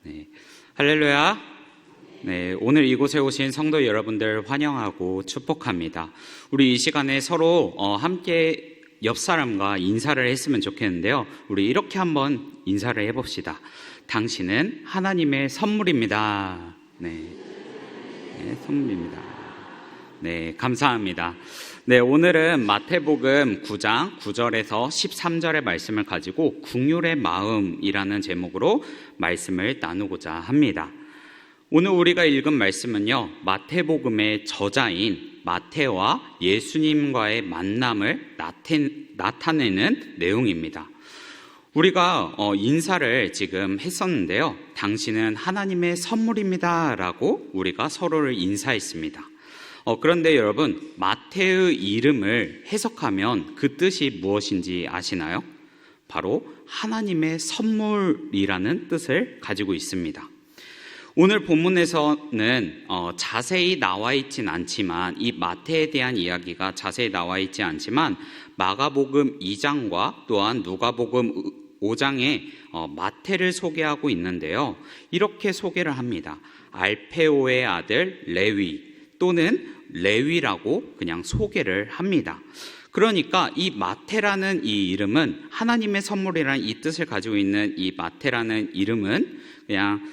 네, 할렐루야. 네, 오늘 이곳에 오신 성도 여러분들 환영하고 축복합니다. 우리 이 시간에 서로 함께 옆 사람과 인사를 했으면 좋겠는데요. 우리 이렇게 한번 인사를 해봅시다. 당신은 하나님의 선물입니다. 네, 선물입니다. 네, 감사합니다. 네, 오늘은 마태복음 9장 9절에서 13절의 말씀을 가지고 긍휼의 마음이라는 제목으로 말씀을 나누고자 합니다. 오늘 우리가 읽은 말씀은요, 마태복음의 저자인 마태와 예수님과의 만남을 나타내는 내용입니다. 우리가 인사를 지금 했었는데요, 당신은 하나님의 선물입니다 라고 우리가 서로를 인사했습니다. 그런데 여러분, 마태의 이름을 해석하면 그 뜻이 무엇인지 아시나요? 바로 하나님의 선물이라는 뜻을 가지고 있습니다. 오늘 본문에서는 자세히 나와 있진 않지만, 이 마태에 대한 이야기가 자세히 나와 있지 않지만 마가복음 2장과 또한 누가복음 5장에 마태를 소개하고 있는데요, 이렇게 소개를 합니다. 알페오의 아들 레위 또는 레위라고 그냥 소개를 합니다. 그러니까 이 마태라는 이 이름은, 하나님의 선물이라는 이 뜻을 가지고 있는 이 마태라는 이름은 그냥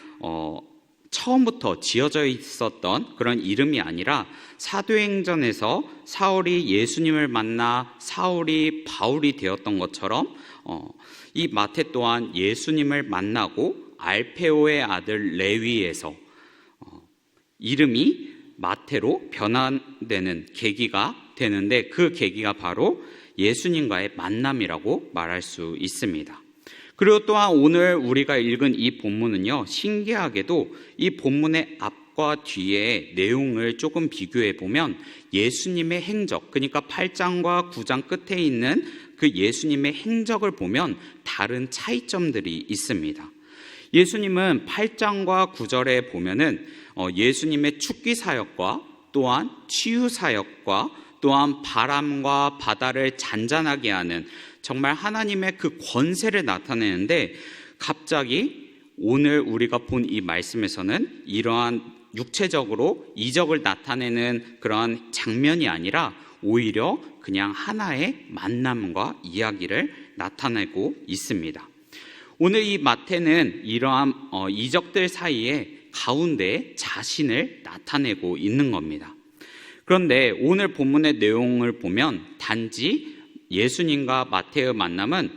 처음부터 지어져 있었던 그런 이름이 아니라, 사도행전에서 사울이 예수님을 만나 사울이 바울이 되었던 것처럼 이 마태 또한 예수님을 만나고 알페오의 아들 레위에서 이름이 마태로 변환되는 계기가 되는데, 그 계기가 바로 예수님과의 만남이라고 말할 수 있습니다. 그리고 또한 오늘 우리가 읽은 이 본문은요, 신기하게도 이 본문의 앞과 뒤의 내용을 조금 비교해 보면 예수님의 행적, 그러니까 8장과 9장 끝에 있는 그 예수님의 행적을 보면 다른 차이점들이 있습니다. 예수님은 8장과 9절에 보면은 예수님의 축기 사역과 또한 치유 사역과 또한 바람과 바다를 잔잔하게 하는 정말 하나님의 그 권세를 나타내는데, 갑자기 오늘 우리가 본 이 말씀에서는 이러한 육체적으로 이적을 나타내는 그러한 장면이 아니라 오히려 그냥 하나의 만남과 이야기를 나타내고 있습니다. 오늘 이 마태는 이러한 이적들 사이에 가운데 자신을 나타내고 있는 겁니다. 그런데 오늘 본문의 내용을 보면 단지 예수님과 마태의 만남은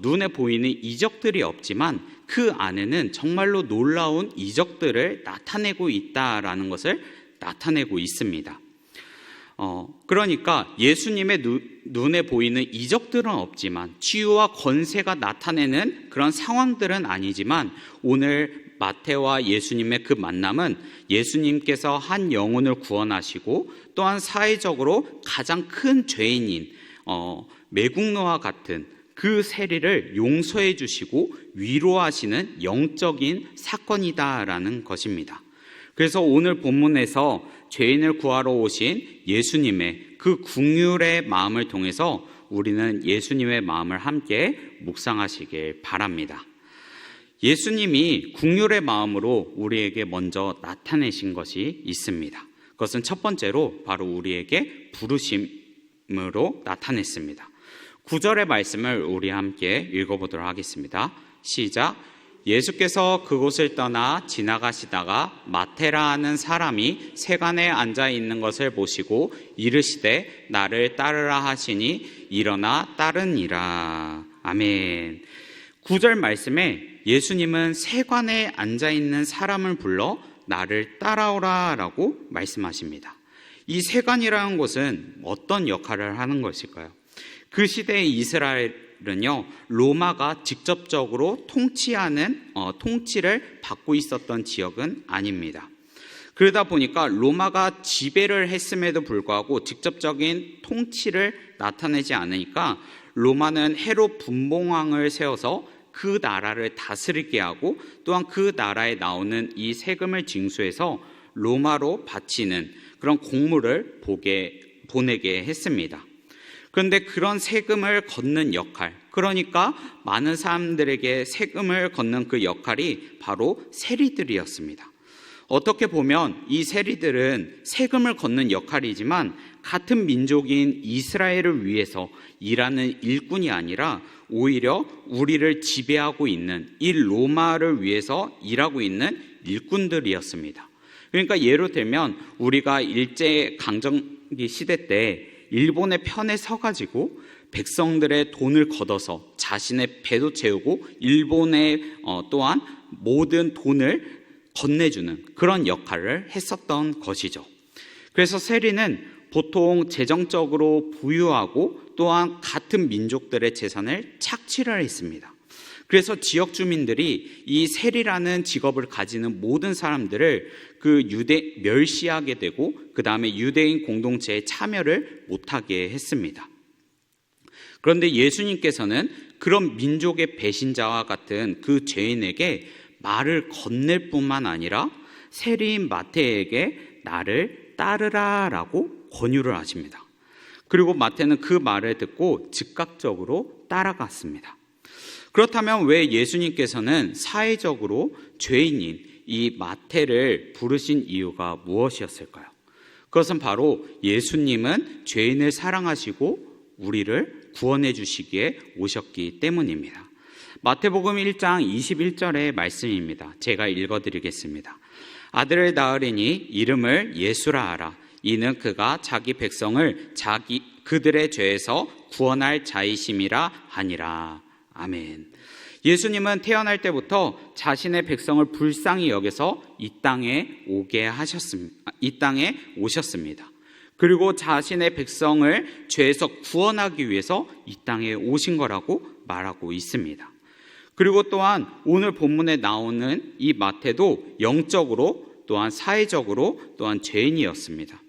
눈에 보이는 이적들이 없지만 그 안에는 정말로 놀라운 이적들을 나타내고 있다라는 것을 나타내고 있습니다. 그러니까 예수님의 눈에 보이는 이적들은 없지만, 치유와 권세가 나타내는 그런 상황들은 아니지만, 오늘 마태와 예수님의 그 만남은 예수님께서 한 영혼을 구원하시고 또한 사회적으로 가장 큰 죄인인 매국노와 같은 그 세리를 용서해 주시고 위로하시는 영적인 사건이다라는 것입니다. 그래서 오늘 본문에서 죄인을 구하러 오신 예수님의 그 긍휼의 마음을 통해서 우리는 예수님의 마음을 함께 묵상하시길 바랍니다. 예수님이 긍휼의 마음으로 우리에게 먼저 나타내신 것이 있습니다. 그것은 첫 번째로 바로 우리에게 부르심으로 나타냈습니다. 9절의 말씀을 우리 함께 읽어보도록 하겠습니다. 시작. 예수께서 그곳을 떠나 지나가시다가 마테라 하는 사람이 세간에 앉아 있는 것을 보시고 이르시되 나를 따르라 하시니 일어나 따르니라. 아멘. 9절 말씀에 예수님은 세관에 앉아 있는 사람을 불러 나를 따라오라 라고 말씀하십니다. 이 세관이라는 곳은 어떤 역할을 하는 것일까요? 그 시대의 이스라엘은요, 로마가 직접적으로 통치를 받고 있었던 지역은 아닙니다. 그러다 보니까 로마가 지배를 했음에도 불구하고 직접적인 통치를 나타내지 않으니까 로마는 헤롯 분봉왕을 세워서 그 나라를 다스리게 하고 또한 그 나라에 나오는 이 세금을 징수해서 로마로 바치는 그런 공물을 보내게 했습니다. 그런데 그런 세금을 걷는 역할, 그러니까 많은 사람들에게 세금을 걷는 그 역할이 바로 세리들이었습니다. 어떻게 보면 이 세리들은 세금을 걷는 역할이지만 같은 민족인 이스라엘을 위해서 일하는 일꾼이 아니라 오히려 우리를 지배하고 있는 이 로마를 위해서 일하고 있는 일꾼들이었습니다. 그러니까 예로 들면 우리가 일제강점기 시대 때 일본의 편에 서가지고 백성들의 돈을 걷어서 자신의 배도 채우고 일본의 또한 모든 돈을 건네주는 그런 역할을 했었던 것이죠. 그래서 세리는 보통 재정적으로 부유하고 또한 같은 민족들의 재산을 착취를 했습니다. 그래서 지역 주민들이 이 세리라는 직업을 가지는 모든 사람들을 멸시하게 되고 그 다음에 유대인 공동체에 참여를 못하게 했습니다. 그런데 예수님께서는 그런 민족의 배신자와 같은 그 죄인에게 말을 건넬 뿐만 아니라 세리인 마태에게 나를 따르라라고 권유를 하십니다. 그리고 마태는 그 말을 듣고 즉각적으로 따라갔습니다. 그렇다면 왜 예수님께서는 사회적으로 죄인인 이 마태를 부르신 이유가 무엇이었을까요? 그것은 바로 예수님은 죄인을 사랑하시고 우리를 구원해 주시기에 오셨기 때문입니다. 마태복음 1장 21절의 말씀입니다. 제가 읽어드리겠습니다. 아들을 낳으리니 이름을 예수라 하라. 이는 그가 자기 백성을 그들의 죄에서 구원할 자이심이라 하니라. 아멘. 예수님은 태어날 때부터 자신의 백성을 불쌍히 여겨서 이 땅에 오셨습니다. 그리고 자신의 백성을 죄에서 구원하기 위해서 이 땅에 오신 거라고 말하고 있습니다. 그리고 또한 오늘 본문에 나오는 이 마태도 영적으로 또한 사회적으로 또한 죄인이었습니다.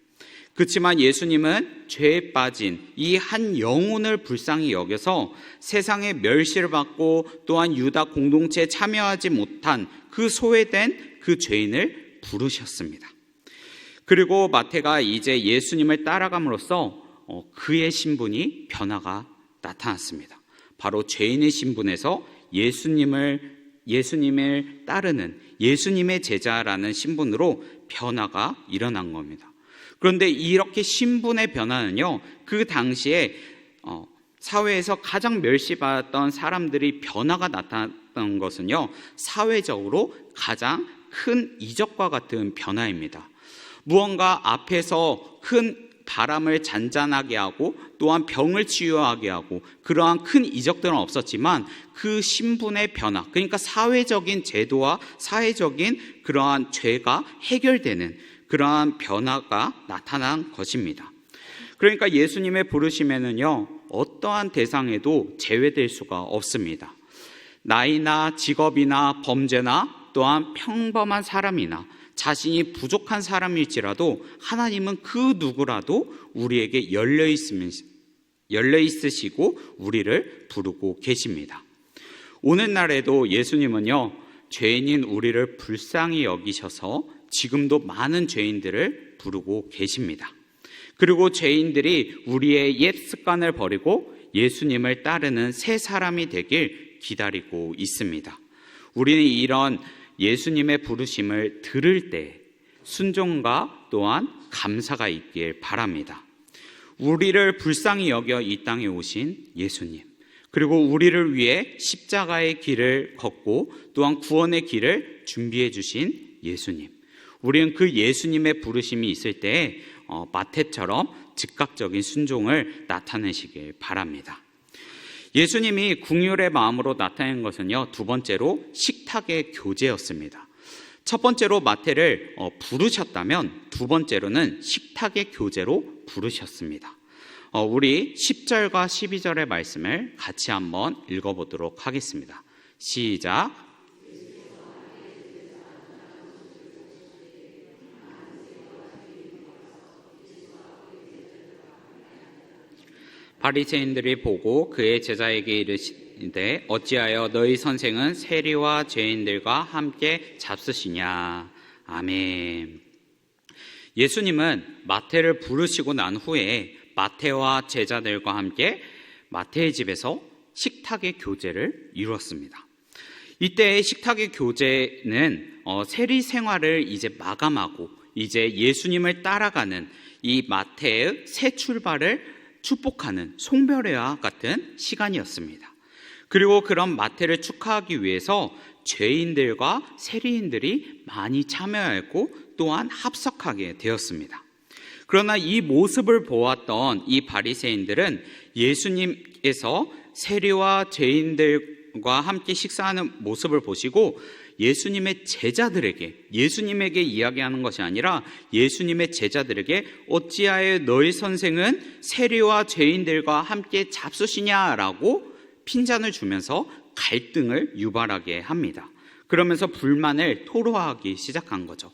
그렇지만 예수님은 죄에 빠진 이 한 영혼을 불쌍히 여겨서 세상의 멸시를 받고 또한 유다 공동체에 참여하지 못한 그 소외된 그 죄인을 부르셨습니다. 그리고 마태가 이제 예수님을 따라감으로써 그의 신분이 변화가 나타났습니다. 바로 죄인의 신분에서 예수님을 따르는 예수님의 제자라는 신분으로 변화가 일어난 겁니다. 그런데 이렇게 신분의 변화는요, 그 당시에 사회에서 가장 멸시받았던 사람들이 변화가 나타났던 것은요, 사회적으로 가장 큰 이적과 같은 변화입니다. 무언가 앞에서 큰 바람을 잔잔하게 하고 또한 병을 치유하게 하고 그러한 큰 이적들은 없었지만 그 신분의 변화, 그러니까 사회적인 제도와 사회적인 그러한 죄가 해결되는 그러한 변화가 나타난 것입니다. 그러니까 예수님의 부르심에는요, 어떠한 대상에도 제외될 수가 없습니다. 나이나 직업이나 범죄나 또한 평범한 사람이나 자신이 부족한 사람일지라도 하나님은 그 누구라도 우리에게 열려 있으시고 우리를 부르고 계십니다. 오늘날에도 예수님은요, 죄인인 우리를 불쌍히 여기셔서 지금도 많은 죄인들을 부르고 계십니다. 그리고 죄인들이 우리의 옛 습관을 버리고 예수님을 따르는 새 사람이 되길 기다리고 있습니다. 우리는 이런 예수님의 부르심을 들을 때 순종과 또한 감사가 있길 바랍니다. 우리를 불쌍히 여겨 이 땅에 오신 예수님, 그리고 우리를 위해 십자가의 길을 걷고 또한 구원의 길을 준비해 주신 예수님, 우리는 그 예수님의 부르심이 있을 때 마태처럼 즉각적인 순종을 나타내시길 바랍니다. 예수님이 긍휼의 마음으로 나타낸 것은요, 두 번째로 식탁의 교제였습니다. 첫 번째로 마태를 부르셨다면 두 번째로는 식탁의 교제로 부르셨습니다. 우리 10절과 12절의 말씀을 같이 한번 읽어보도록 하겠습니다. 시작. 바리새인들이 보고 그의 제자에게 이르시되 어찌하여 너희 선생은 세리와 죄인들과 함께 잡수시냐. 아멘. 예수님은 마태를 부르시고 난 후에 마태와 제자들과 함께 마태의 집에서 식탁의 교제를 이루었습니다. 이때 식탁의 교제는 세리 생활을 이제 마감하고 이제 예수님을 따라가는 이 마태의 새 출발을 축복하는 송별회와 같은 시간이었습니다. 그리고 그런 마태를 축하하기 위해서 죄인들과 세리인들이 많이 참여하고 또한 합석하게 되었습니다. 그러나 이 모습을 보았던 이 바리새인들은 예수님께서 세리와 죄인들과 함께 식사하는 모습을 보시고 예수님의 제자들에게, 예수님에게 이야기하는 것이 아니라 예수님의 제자들에게 어찌하여 너희 선생은 세리와 죄인들과 함께 잡수시냐라고 핀잔을 주면서 갈등을 유발하게 합니다. 그러면서 불만을 토로하기 시작한 거죠.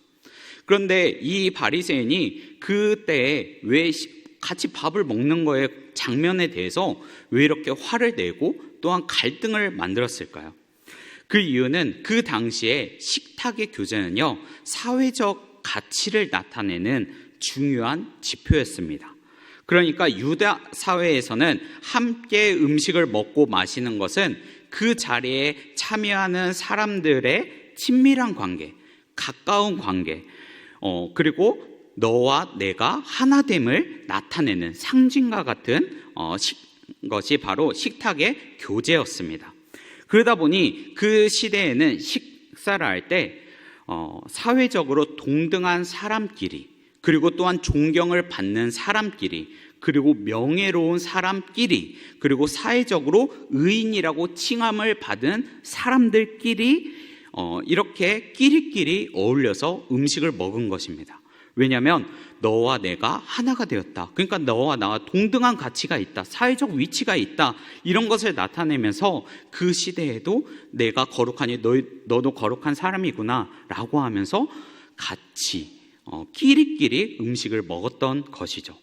그런데 이 바리새인이 그때 왜 같이 밥을 먹는 거에 장면에 대해서 왜 이렇게 화를 내고 또한 갈등을 만들었을까요? 그 이유는 그 당시에 식탁의 교제는요, 사회적 가치를 나타내는 중요한 지표였습니다. 그러니까 유다 사회에서는 함께 음식을 먹고 마시는 것은 그 자리에 참여하는 사람들의 친밀한 관계, 가까운 관계, 그리고 너와 내가 하나됨을 나타내는 상징과 같은 것이 바로 식탁의 교제였습니다. 그러다 보니 그 시대에는 식사를 할 때 사회적으로 동등한 사람끼리, 그리고 또한 존경을 받는 사람끼리, 그리고 명예로운 사람끼리, 그리고 사회적으로 의인이라고 칭함을 받은 사람들끼리 이렇게 끼리끼리 어울려서 음식을 먹은 것입니다. 왜냐하면 너와 내가 하나가 되었다. 그러니까 너와 나와 동등한 가치가 있다. 사회적 위치가 있다. 이런 것을 나타내면서 그 시대에도 내가 거룩하니 너도 거룩한 사람이구나 라고 하면서 같이 끼리끼리 음식을 먹었던 것이죠.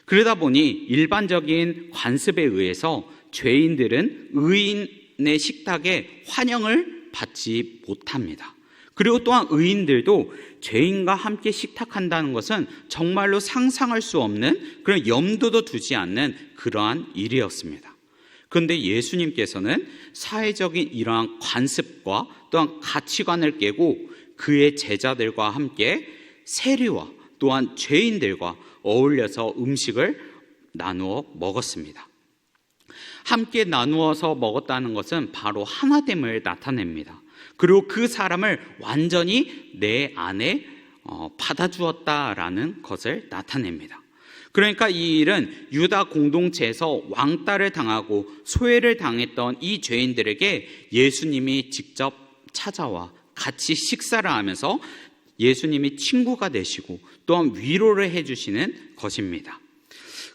그러다 보니 일반적인 관습에 의해서 죄인들은 의인의 식탁에 환영을 받지 못합니다. 그리고 또한 의인들도 죄인과 함께 식탁한다는 것은 정말로 상상할 수 없는, 그런 염두도 두지 않는 그러한 일이었습니다. 그런데 예수님께서는 사회적인 이러한 관습과 또한 가치관을 깨고 그의 제자들과 함께 세리와 또한 죄인들과 어울려서 음식을 나누어 먹었습니다. 함께 나누어서 먹었다는 것은 바로 하나됨을 나타냅니다. 그리고 그 사람을 완전히 내 안에 받아주었다라는 것을 나타냅니다. 그러니까 이 일은 유다 공동체에서 왕따를 당하고 소외를 당했던 이 죄인들에게 예수님이 직접 찾아와 같이 식사를 하면서 예수님이 친구가 되시고 또한 위로를 해주시는 것입니다.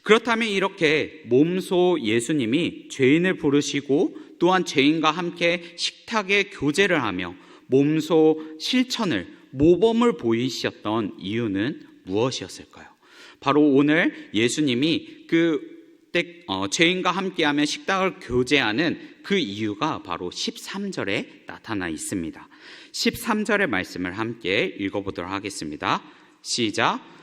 그렇다면 이렇게 몸소 예수님이 죄인을 부르시고 또한 죄인과 함께 식탁에 교제를 하며 몸소 실천을, 모범을 보이셨던 이유는 무엇이었을까요? 바로 오늘 예수님이 죄인과 함께하며 식탁을 교제하는 그 이유가 바로 13절에 나타나 있습니다. 13절의 말씀을 함께 읽어보도록 하겠습니다. 시작.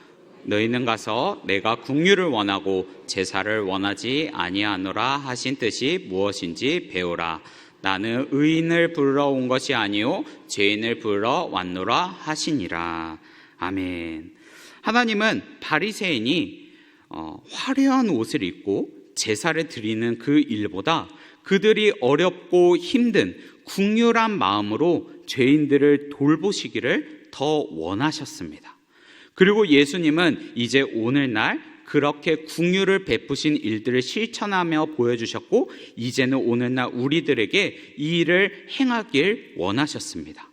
너희는 가서 내가 긍휼을 원하고 제사를 원하지 아니하노라 하신 뜻이 무엇인지 배우라. 나는 의인을 부르러 온 것이 아니요 죄인을 부르러 왔노라 하시니라. 아멘. 하나님은 바리새인이 화려한 옷을 입고 제사를 드리는 그 일보다 그들이 어렵고 힘든 긍휼한 마음으로 죄인들을 돌보시기를 더 원하셨습니다. 그리고 예수님은 이제 오늘날 그렇게 긍휼을 베푸신 일들을 실천하며 보여주셨고 이제는 오늘날 우리들에게 이 일을 행하길 원하셨습니다.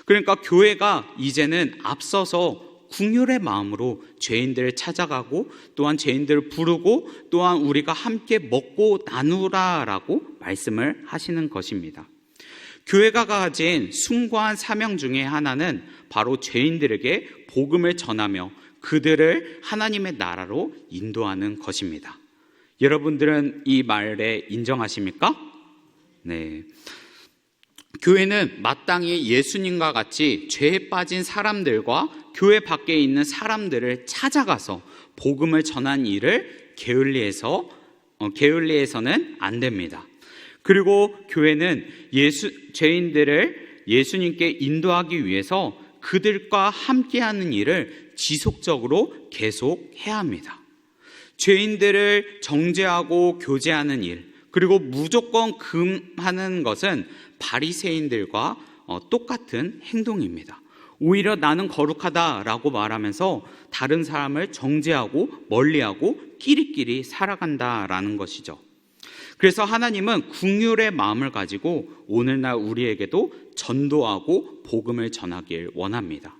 그러니까 교회가 이제는 앞서서 긍휼의 마음으로 죄인들을 찾아가고 또한 죄인들을 부르고 또한 우리가 함께 먹고 나누라라고 말씀을 하시는 것입니다. 교회가 가진 숭고한 사명 중에 하나는 바로 죄인들에게 복음을 전하며 그들을 하나님의 나라로 인도하는 것입니다. 여러분들은 이 말에 인정하십니까? 네. 교회는 마땅히 예수님과 같이 죄에 빠진 사람들과 교회 밖에 있는 사람들을 찾아가서 복음을 전한 일을 게을리해서는 안 됩니다. 그리고 교회는 죄인들을 예수님께 인도하기 위해서 그들과 함께하는 일을 지속적으로 계속해야 합니다. 죄인들을 정죄하고 교제하는 일, 그리고 무조건 금하는 것은 바리새인들과 똑같은 행동입니다. 오히려 나는 거룩하다라고 말하면서 다른 사람을 정죄하고 멀리하고 끼리끼리 살아간다라는 것이죠. 그래서 하나님은 긍휼의 마음을 가지고 오늘날 우리에게도 전도하고 복음을 전하길 원합니다.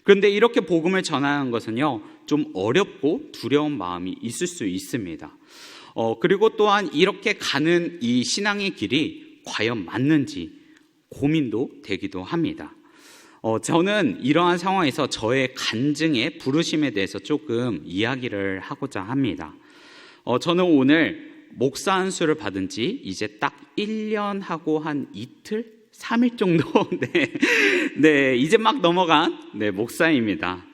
그런데 이렇게 복음을 전하는 것은요, 좀 어렵고 두려운 마음이 있을 수 있습니다. 그리고 또한 이렇게 가는 이 신앙의 길이 과연 맞는지 고민도 되기도 합니다. 저는 이러한 상황에서 저의 간증의 부르심에 대해서 조금 이야기를 하고자 합니다. 저는 오늘 목사 안수를 받은 지 이제 딱 1년 하고 한 이틀? 3일 정도? 네, 이제 막 넘어간 목사입니다.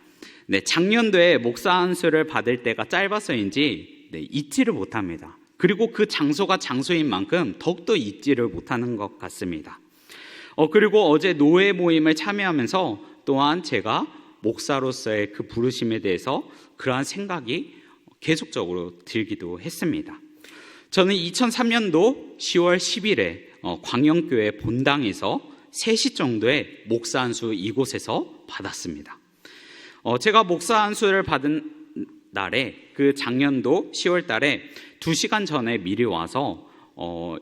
작년도에 목사 안수를 받을 때가 짧아서인지 잊지를 못합니다. 그리고 그 장소가 장소인 만큼 더욱더 잊지를 못하는 것 같습니다. 그리고 어제 노예 모임을 참여하면서 또한 제가 목사로서의 그 부르심에 대해서 그러한 생각이 계속적으로 들기도 했습니다. 저는 2003년도 10월 10일에 광영교회 본당에서 3시 정도에 목사 안수 이곳에서 받았습니다. 제가 목사 안수를 받은 날에 그 작년도 10월 달에 2시간 전에 미리 와서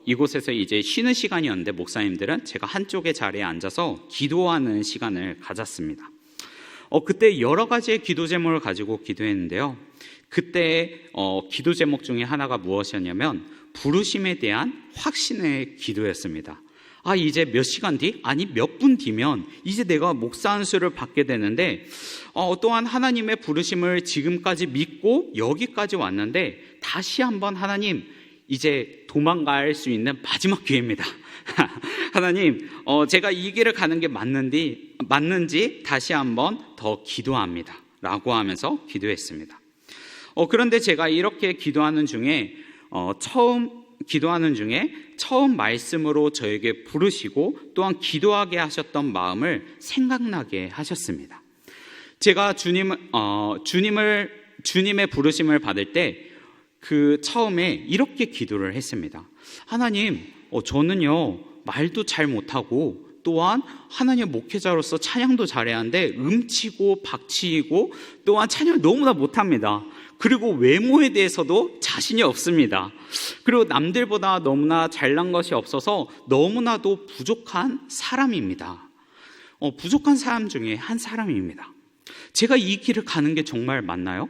이곳에서 이제 쉬는 시간이었는데 목사님들은 제가 한쪽의 자리에 앉아서 기도하는 시간을 가졌습니다. 그때 여러 가지의 기도 제목을 가지고 기도했는데요. 그때 기도 제목 중에 하나가 무엇이었냐면 부르심에 대한 확신의 기도였습니다. 이제 몇 시간 뒤? 아니 몇 분 뒤면 이제 내가 목사 안수를 받게 되는데 또한 하나님의 부르심을 지금까지 믿고 여기까지 왔는데 다시 한번 하나님 이제 도망갈 수 있는 마지막 기회입니다. 하나님 제가 이 길을 가는 게 맞는지 다시 한번 더 기도합니다 라고 하면서 기도했습니다. 그런데 제가 이렇게 기도하는 중에 처음 말씀으로 저에게 부르시고 또한 기도하게 하셨던 마음을 생각나게 하셨습니다. 제가 주님의 부르심을 받을 때 그 처음에 이렇게 기도를 했습니다. 하나님, 저는요 말도 잘 못하고 또한 하나님 목회자로서 찬양도 잘해야 하는데 음치고 박치이고 또한 찬양을 너무나 못합니다. 그리고 외모에 대해서도 자신이 없습니다. 그리고 남들보다 너무나 잘난 것이 없어서 너무나도 부족한 사람입니다. 부족한 사람 중에 한 사람입니다. 제가 이 길을 가는 게 정말 맞나요?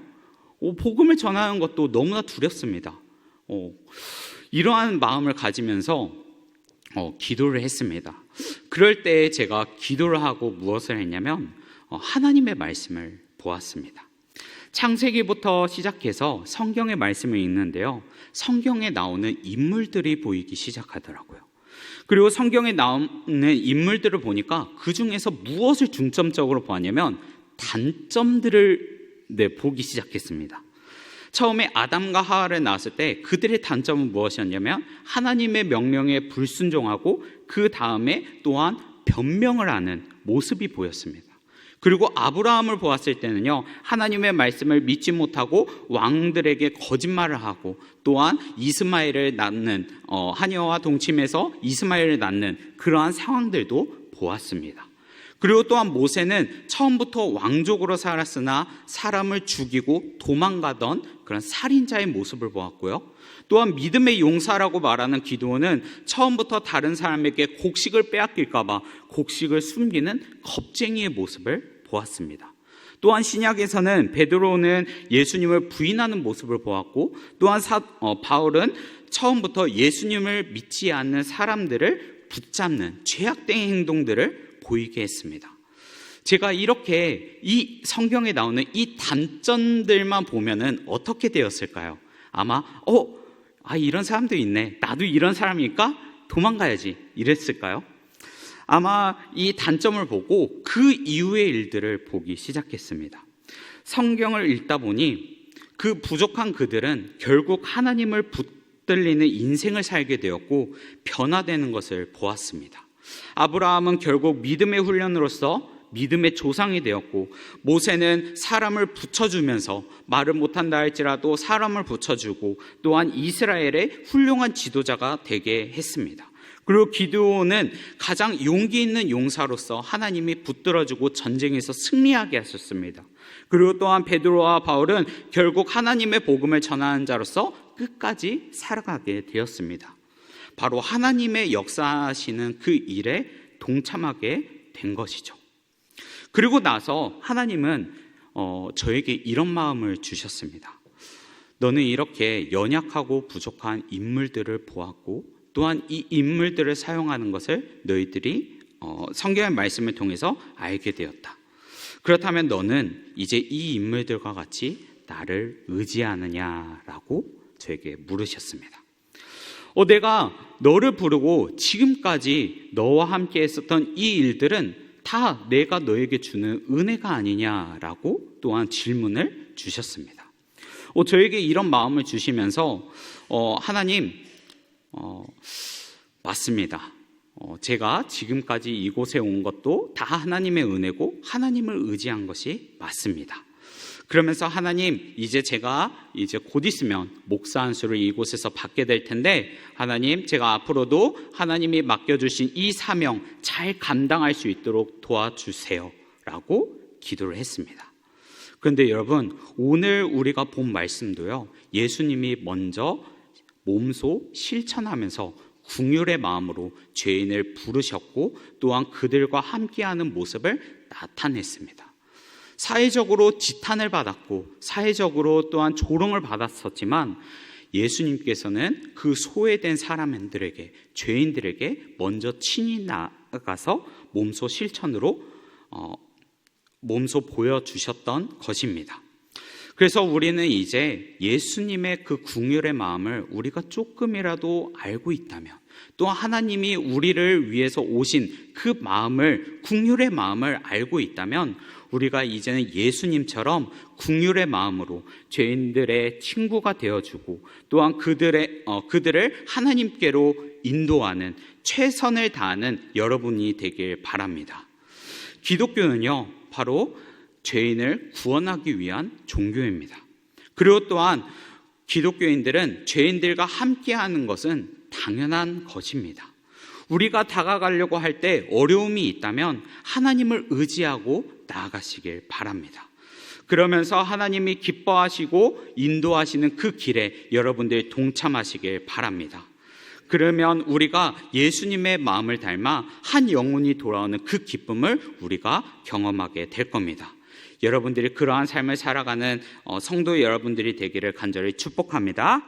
복음을 전하는 것도 너무나 두렵습니다. 이러한 마음을 가지면서 기도를 했습니다. 그럴 때 제가 기도를 하고 무엇을 했냐면 하나님의 말씀을 보았습니다. 창세기부터 시작해서 성경의 말씀을 읽는데요, 성경에 나오는 인물들이 보이기 시작하더라고요. 그리고 성경에 나오는 인물들을 보니까 그 중에서 무엇을 중점적으로 보았냐면 단점들을 보기 시작했습니다. 처음에 아담과 하와를 낳았을 때 그들의 단점은 무엇이었냐면 하나님의 명령에 불순종하고 그 다음에 또한 변명을 하는 모습이 보였습니다. 그리고 아브라함을 보았을 때는요, 하나님의 말씀을 믿지 못하고 왕들에게 거짓말을 하고 또한 이스마엘을 낳는 하녀와 동침해서 이스마엘을 낳는 그러한 상황들도 보았습니다. 그리고 또한 모세는 처음부터 왕족으로 살았으나 사람을 죽이고 도망가던 그런 살인자의 모습을 보았고요. 또한 믿음의 용사라고 말하는 기드온은 처음부터 다른 사람에게 곡식을 빼앗길까 봐 곡식을 숨기는 겁쟁이의 모습을 보았습니다. 또한 신약에서는 베드로는 예수님을 부인하는 모습을 보았고 또한 바울은 처음부터 예수님을 믿지 않는 사람들을 붙잡는 죄악된 행동들을 보이게 했습니다. 제가 이렇게 이 성경에 나오는 이 단점들만 보면은 어떻게 되었을까요? 아마 이런 사람도 있네, 나도 이런 사람이니까 도망가야지 이랬을까요? 아마 이 단점을 보고 그 이후의 일들을 보기 시작했습니다. 성경을 읽다 보니 그 부족한 그들은 결국 하나님을 붙들리는 인생을 살게 되었고 변화되는 것을 보았습니다. 아브라함은 결국 믿음의 훈련으로서 믿음의 조상이 되었고, 모세는 사람을 붙여주면서 말을 못한다 할지라도 사람을 붙여주고, 또한 이스라엘의 훌륭한 지도자가 되게 했습니다. 그리고 기드온은 가장 용기 있는 용사로서 하나님이 붙들어주고 전쟁에서 승리하게 하셨습니다. 그리고 또한 베드로와 바울은 결국 하나님의 복음을 전하는 자로서 끝까지 살아가게 되었습니다. 바로 하나님의 역사하시는 그 일에 동참하게 된 것이죠. 그리고 나서 하나님은 저에게 이런 마음을 주셨습니다. 너는 이렇게 연약하고 부족한 인물들을 보았고, 또한 이 인물들을 사용하는 것을 너희들이 성경의 말씀을 통해서 알게 되었다. 그렇다면 너는 이제 이 인물들과 같이 나를 의지하느냐라고 저에게 물으셨습니다. 내가 너를 부르고 지금까지 너와 함께 했었던 이 일들은 다 내가 너에게 주는 은혜가 아니냐라고 또한 질문을 주셨습니다. 저에게 이런 마음을 주시면서 하나님, 맞습니다. 제가 지금까지 이곳에 온 것도 다 하나님의 은혜고 하나님을 의지한 것이 맞습니다. 그러면서 하나님, 이제 제가 곧 있으면 목사 안수를 이곳에서 받게 될 텐데, 하나님, 제가 앞으로도 하나님이 맡겨주신 이 사명 잘 감당할 수 있도록 도와주세요 라고 기도를 했습니다. 그런데 여러분, 오늘 우리가 본 말씀도요, 예수님이 먼저 몸소 실천하면서 긍휼의 마음으로 죄인을 부르셨고, 또한 그들과 함께하는 모습을 나타냈습니다. 사회적으로 지탄을 받았고 사회적으로 또한 조롱을 받았었지만, 예수님께서는 그 소외된 사람들에게, 죄인들에게 먼저 친히 나아가서 몸소 실천으로 몸소 보여주셨던 것입니다. 그래서 우리는 이제 예수님의 그 긍휼의 마음을 우리가 조금이라도 알고 있다면, 또 하나님이 우리를 위해서 오신 그 마음을, 긍휼의 마음을 알고 있다면, 우리가 이제는 예수님처럼 긍휼의 마음으로 죄인들의 친구가 되어주고, 또한 그들을 하나님께로 인도하는, 최선을 다하는 여러분이 되길 바랍니다. 기독교는요, 바로 죄인을 구원하기 위한 종교입니다. 그리고 또한 기독교인들은 죄인들과 함께하는 것은 당연한 것입니다. 우리가 다가가려고 할 때 어려움이 있다면 하나님을 의지하고 나아가시길 바랍니다. 그러면서 하나님이 기뻐하시고 인도하시는 그 길에 여러분들이 동참하시길 바랍니다. 그러면 우리가 예수님의 마음을 닮아 한 영혼이 돌아오는 그 기쁨을 우리가 경험하게 될 겁니다. 여러분들이 그러한 삶을 살아가는 성도 여러분들이 되기를 간절히 축복합니다.